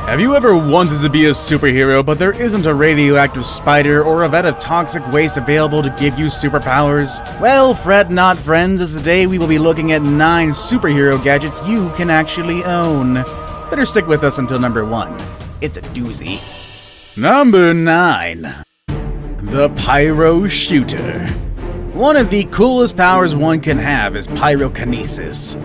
Have you ever wanted to be a superhero, but there isn't a radioactive spider or a vat of toxic waste available to give you superpowers? Well, fret not, friends, as today we will be looking at 9 superhero gadgets you can actually own. Better stick with us until number 1. It's a doozy. Number 9. The Pyro Shooter. One of the coolest powers one can have is pyrokinesis.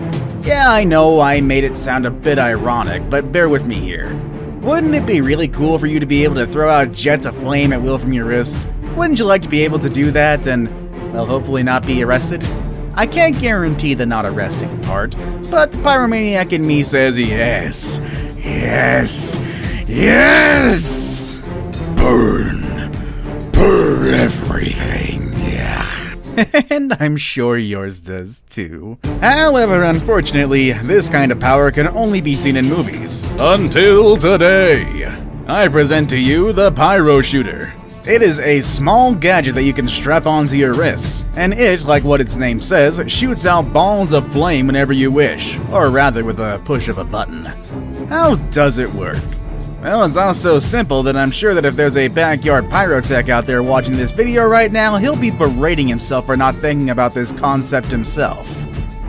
Yeah, I know I made it sound a bit ironic, but bear with me here. Wouldn't it be really cool for you to be able to throw out jets of flame at will from your wrist? Wouldn't you like to be able to do that and, well, hopefully not be arrested? I can't guarantee the not arresting part, but the pyromaniac in me says yes. Yes. Yes! Burn. Burn everything, yeah. And I'm sure yours does too. However, unfortunately, this kind of power can only be seen in movies. Until today, I present to you the Pyro Shooter. It is a small gadget that you can strap onto your wrists, and it, like what its name says, shoots out balls of flame whenever you wish, or rather with a push of a button. How does it work? Well, it's all so simple that I'm sure that if there's a backyard pyrotech out there watching this video right now, he'll be berating himself for not thinking about this concept himself.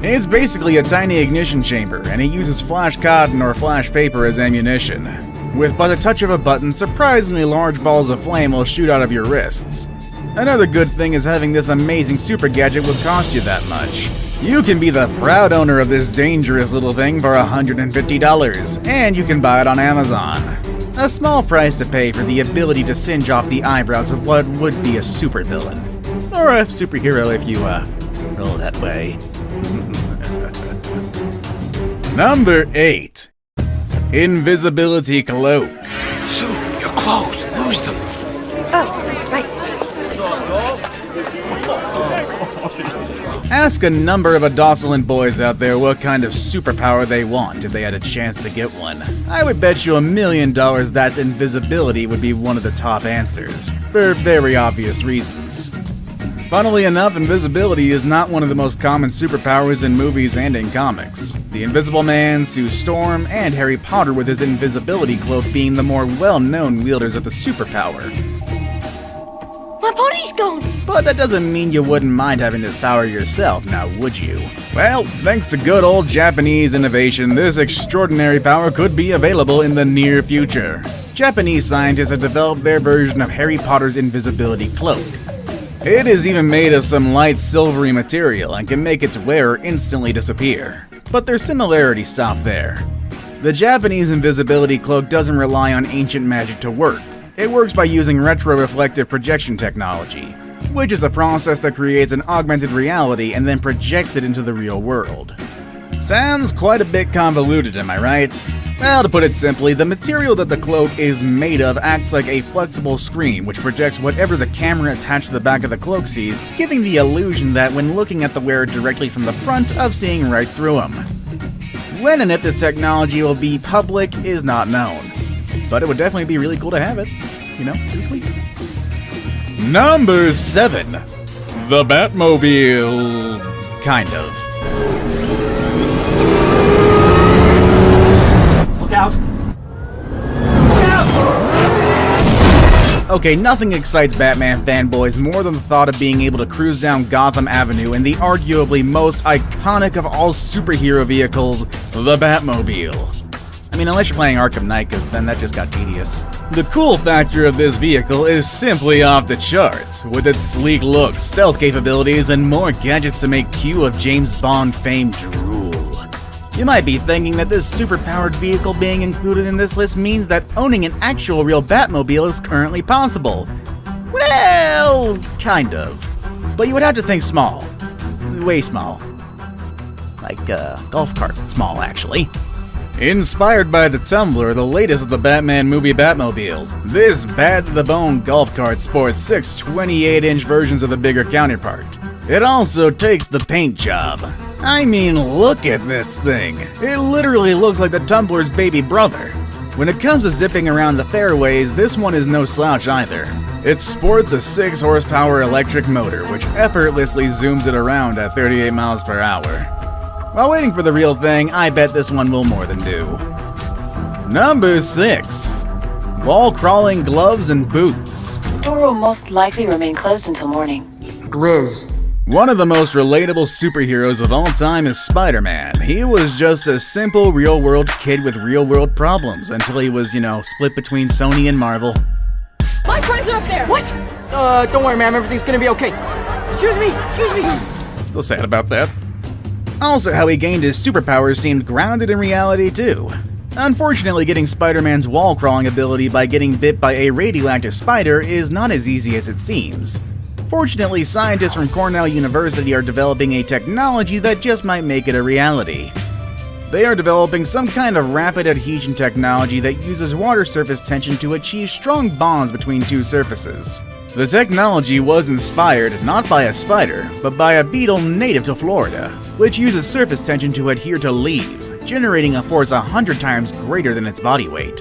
It's basically a tiny ignition chamber, and it uses flash cotton or flash paper as ammunition. With but a touch of a button, surprisingly large balls of flame will shoot out of your wrists. Another good thing is having this amazing super gadget will cost you that much. You can be the proud owner of this dangerous little thing for $150, and you can buy it on Amazon. A small price to pay for the ability to singe off the eyebrows of what would be a supervillain. Or a superhero if you, roll that way. Number 8. Invisibility Cloak. Sue, your clothes, lose them. Oh, right. Ask a number of adolescent boys out there what kind of superpower they want if they had a chance to get one. I would bet you $1 million that invisibility would be one of the top answers, for very obvious reasons. Funnily enough, invisibility is not one of the most common superpowers in movies and in comics. The Invisible Man, Sue Storm, and Harry Potter with his invisibility cloak being the more well-known wielders of the superpower. My body's gone! But that doesn't mean you wouldn't mind having this power yourself, now would you? Well, thanks to good old Japanese innovation, this extraordinary power could be available in the near future. Japanese scientists have developed their version of Harry Potter's invisibility cloak. It is even made of some light silvery material and can make its wearer instantly disappear. But their similarities stop there. The Japanese invisibility cloak doesn't rely on ancient magic to work. It works by using retroreflective projection technology, which is a process that creates an augmented reality and then projects it into the real world. Sounds quite a bit convoluted, am I right? Well, to put it simply, the material that the cloak is made of acts like a flexible screen which projects whatever the camera attached to the back of the cloak sees, giving the illusion that when looking at the wearer directly from the front, of seeing right through him. When and if this technology will be public is not known, but it would definitely be really cool to have it. You know, pretty sweet. Number 7. The Batmobile. Kind of. Look out! Okay, nothing excites Batman fanboys more than the thought of being able to cruise down Gotham Avenue in the arguably most iconic of all superhero vehicles, the Batmobile. I mean, unless you're playing Arkham Knight, because then that just got tedious. The cool factor of this vehicle is simply off the charts, with its sleek look, stealth capabilities, and more gadgets to make Q of James Bond fame drool. You might be thinking that this super-powered vehicle being included in this list means that owning an actual real Batmobile is currently possible. Well, kind of. But you would have to think small. Way small. Like a golf cart small, actually. Inspired by the Tumbler, the latest of the Batman movie Batmobiles, this bad-to-the-bone golf cart sports 6 28-inch versions of the bigger counterpart. It also takes the paint job. I mean, look at this thing. It literally looks like the Tumbler's baby brother. When it comes to zipping around the fairways, this one is no slouch either. It sports a 6 horsepower electric motor, which effortlessly zooms it around at 38 miles per hour. While waiting for the real thing, I bet this one will more than do. Number 6. Wall crawling gloves and boots. Door will most likely remain closed until morning. Grizz. One of the most relatable superheroes of all time is Spider-Man. He was just a simple real-world kid with real-world problems until he was, split between Sony and Marvel. My friends are up there! What? Don't worry, ma'am. Everything's gonna be okay. Excuse me! Still sad about that. Also, how he gained his superpowers seemed grounded in reality, too. Unfortunately, getting Spider-Man's wall-crawling ability by getting bit by a radioactive spider is not as easy as it seems. Fortunately, scientists from Cornell University are developing a technology that just might make it a reality. They are developing some kind of rapid adhesion technology that uses water surface tension to achieve strong bonds between two surfaces. The technology was inspired not by a spider, but by a beetle native to Florida, which uses surface tension to adhere to leaves, generating a force 100 times greater than its body weight.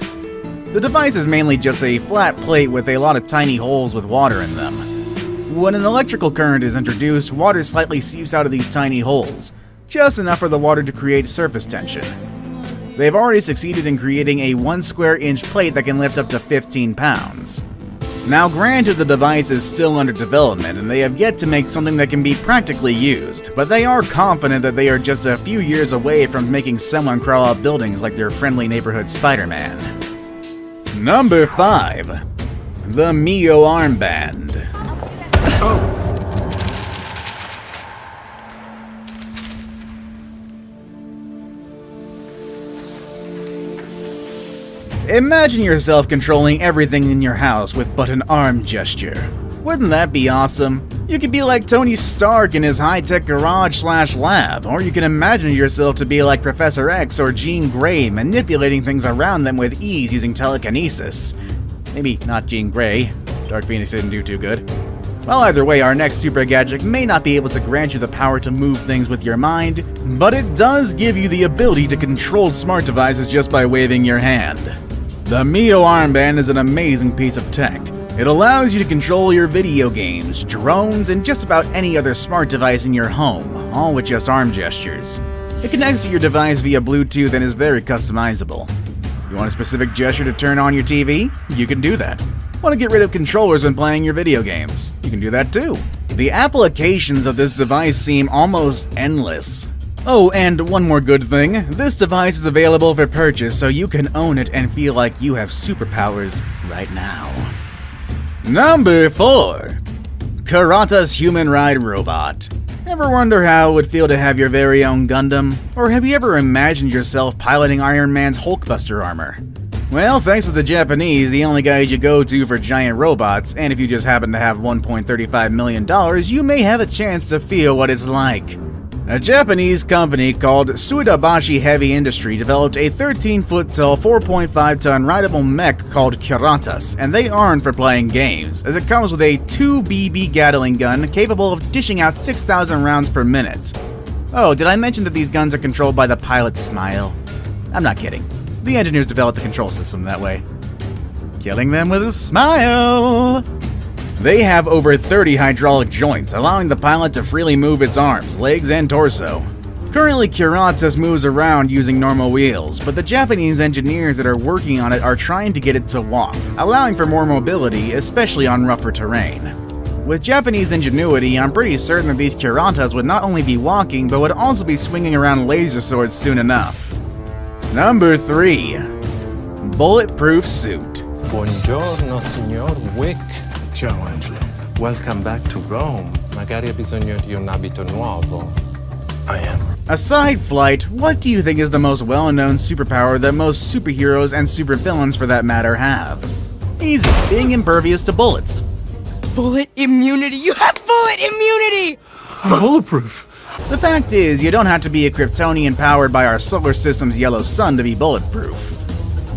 The device is mainly just a flat plate with a lot of tiny holes with water in them. When an electrical current is introduced, water slightly seeps out of these tiny holes, just enough for the water to create surface tension. They've already succeeded in creating a 1 square inch plate that can lift up to 15 pounds. Now granted, the device is still under development and they have yet to make something that can be practically used, but they are confident that they are just a few years away from making someone crawl up buildings like their friendly neighborhood Spider-Man. Number 5. The Mio Armband. Imagine yourself controlling everything in your house with but an arm gesture. Wouldn't that be awesome? You could be like Tony Stark in his high-tech garage/lab, or you can imagine yourself to be like Professor X or Jean Grey, manipulating things around them with ease using telekinesis. Maybe not Jean Grey. Dark Phoenix didn't do too good. Well, either way, our next super gadget may not be able to grant you the power to move things with your mind, but it does give you the ability to control smart devices just by waving your hand. The Mio Armband is an amazing piece of tech. It allows you to control your video games, drones, and just about any other smart device in your home, all with just arm gestures. It connects to your device via Bluetooth and is very customizable. You want a specific gesture to turn on your TV? You can do that. Want to get rid of controllers when playing your video games? You can do that too. The applications of this device seem almost endless. Oh, and one more good thing, this device is available for purchase so you can own it and feel like you have superpowers right now. Number 4. Kurata's Human Ride Robot. Ever wonder how it would feel to have your very own Gundam? Or have you ever imagined yourself piloting Iron Man's Hulkbuster armor? Well, thanks to the Japanese, the only guys you go to for giant robots, and if you just happen to have $1.35 million, you may have a chance to feel what it's like. A Japanese company called Suidabashi Heavy Industry developed a 13-foot-tall, 4.5-ton rideable mech called Kiratas, and they aren't for playing games, as it comes with a 2 BB Gatling gun capable of dishing out 6,000 rounds per minute. Oh, did I mention that these guns are controlled by the pilot's smile? I'm not kidding. The engineers developed the control system that way. Killing them with a smile! They have over 30 hydraulic joints, allowing the pilot to freely move its arms, legs, and torso. Currently, Kiratas moves around using normal wheels, but the Japanese engineers that are working on it are trying to get it to walk, allowing for more mobility, especially on rougher terrain. With Japanese ingenuity, I'm pretty certain that these Kiratas would not only be walking, but would also be swinging around laser swords soon enough. Number 3. Bulletproof Suit. Buongiorno, signor Wick. Ciao, Angelo. Welcome back to Rome. Magari hai bisogno di un abito nuovo. I am. Aside flight, what do you think is the most well-known superpower that most superheroes and supervillains for that matter have? Easy, being impervious to bullets. Bullet immunity! You have bullet immunity! I'm bulletproof. The fact is, you don't have to be a Kryptonian powered by our solar system's yellow sun to be bulletproof.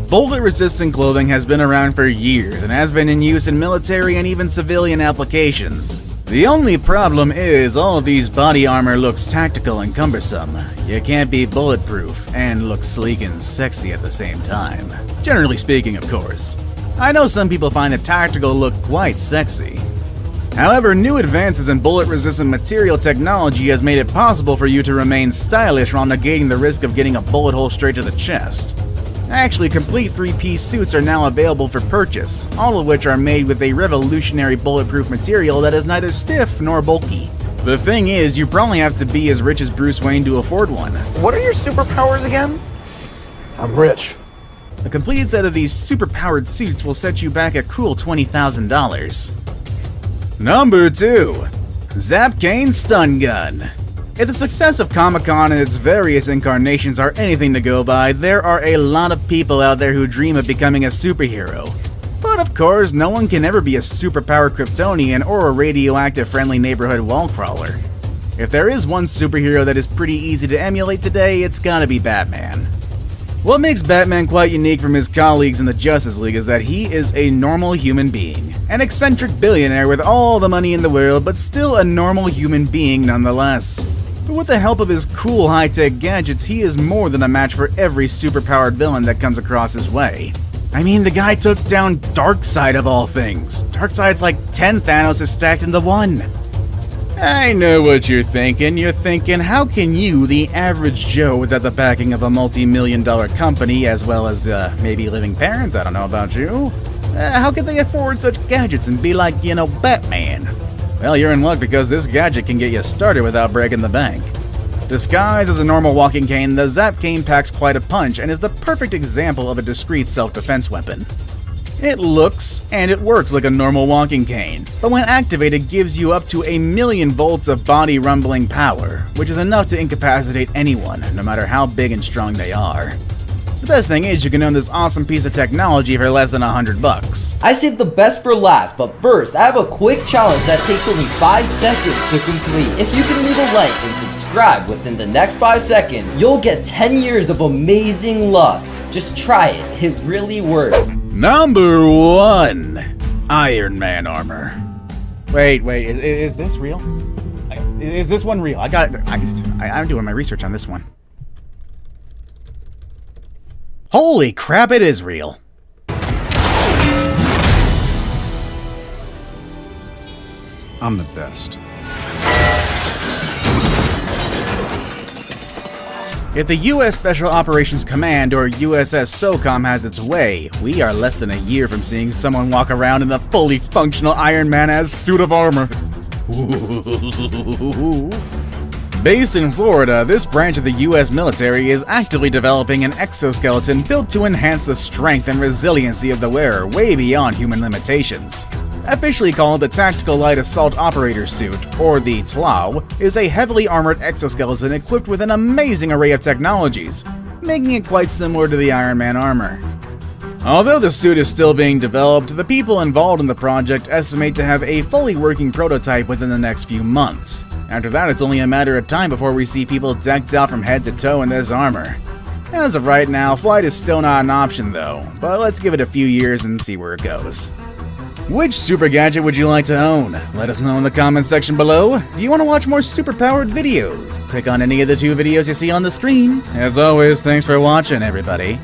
Bullet-resistant clothing has been around for years and has been in use in military and even civilian applications. The only problem is all of these body armor looks tactical and cumbersome. You can't be bulletproof and look sleek and sexy at the same time. Generally speaking, of course. I know some people find the tactical look quite sexy. However, new advances in bullet-resistant material technology has made it possible for you to remain stylish while negating the risk of getting a bullet hole straight to the chest. Actually, complete 3-piece suits are now available for purchase, all of which are made with a revolutionary bulletproof material that is neither stiff nor bulky. The thing is, you probably have to be as rich as Bruce Wayne to afford one. What are your superpowers again? I'm rich. A complete set of these super-powered suits will set you back a cool $20,000. Number 2. Zap Kane Stun Gun. If the success of Comic-Con and its various incarnations are anything to go by, there are a lot of people out there who dream of becoming a superhero. But of course, no one can ever be a superpowered Kryptonian or a radioactive friendly neighborhood wall crawler. If there is one superhero that is pretty easy to emulate today, it's gotta be Batman. What makes Batman quite unique from his colleagues in the Justice League is that he is a normal human being. An eccentric billionaire with all the money in the world, but still a normal human being nonetheless. But with the help of his cool high-tech gadgets, he is more than a match for every superpowered villain that comes across his way. I mean, the guy took down Darkseid of all things. Darkseid's like 10 Thanos stacked into one. I know what you're thinking. You're thinking, how can you, the average Joe without the backing of a multi-million-dollar company, as well as maybe living parents, I don't know about you, how can they afford such gadgets and be like, Batman? Well, you're in luck because this gadget can get you started without breaking the bank. Disguised as a normal walking cane, the Zap Cane packs quite a punch and is the perfect example of a discreet self-defense weapon. It looks and it works like a normal walking cane, but when activated gives you up to 1,000,000 volts of body rumbling power, which is enough to incapacitate anyone, no matter how big and strong they are. The best thing is you can own this awesome piece of technology for less than $100. I saved the best for last, but first, I have a quick challenge that takes only 5 seconds to complete. If you can leave a like and subscribe within the next 5 seconds, you'll get 10 years of amazing luck. Just try it, it really works. Number 1. Iron Man armor. Wait, is this real? Is this one real? I'm doing my research on this one. Holy crap, it is real. I'm the best. If the U.S. Special Operations Command, or USS SOCOM, has its way, we are less than a year from seeing someone walk around in a fully functional Iron Man-esque suit of armor. Based in Florida, this branch of the U.S. military is actively developing an exoskeleton built to enhance the strength and resiliency of the wearer way beyond human limitations. Officially called the Tactical Light Assault Operator Suit, or the TLAW, is a heavily armored exoskeleton equipped with an amazing array of technologies, making it quite similar to the Iron Man armor. Although the suit is still being developed, the people involved in the project estimate to have a fully working prototype within the next few months. After that, it's only a matter of time before we see people decked out from head to toe in this armor. As of right now, flight is still not an option though, but let's give it a few years and see where it goes. Which super gadget would you like to own? Let us know in the comments section below. Do you want to watch more super-powered videos? Click on any of the 2 videos you see on the screen. As always, thanks for watching, everybody.